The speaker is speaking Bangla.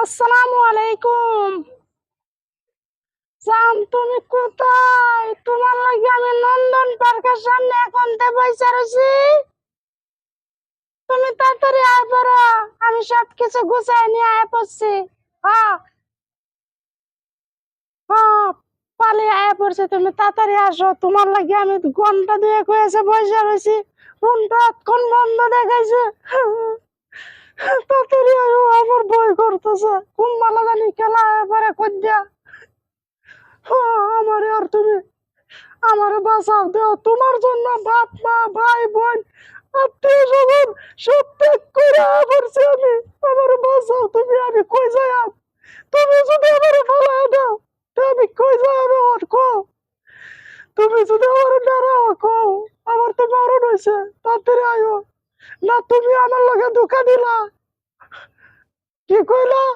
আসসালামু আলাইকুম। জান, তুমি কোথায়? তোমার লাগি আমি নন্দন পার্কের সামনে এখন বইসা রয়েছি। তুমি তাড়াতাড়ি আয় পড়ো। আমি সবকিছু গুছাই নিয়ে আয় পড়ছি। হ্যাঁ, হ্যাঁ, পালিয়ে আয় পড়ছে। তুমি তাড়াতাড়ি আসো। তোমার লাগি আমি ঘন্টা দুয়েক হয়েছে বইসা রয়েছি। ফোনটা এতক্ষণ বন্ধ দেখাইছে। তাড়াতাড়ি আয়ো, আমার ভয় করতেছে। কোন মালা জানি খেলা এবারে কইয়া। আমারে আর তুমি আমারে বাঁচাও, দেও। তোমার জন্য বাপ মা ভাই বোন আত্মীয় স্বজন সব ত্যাগ করে পড়ছি আমি। আমারে বাঁচাও তুমি। আমি কই যাই? তুমি যদি আমারে ফালাই দাও তো আমি কই যাই? আমি ওর কও। তুমি যদি আমারে দাঁড়াও কও। আমার তো মরণ হয়েছে। তাড়াতাড়ি আয়ো। না, তুমি আমার লগে ধোকা দিলা। কি কইলা?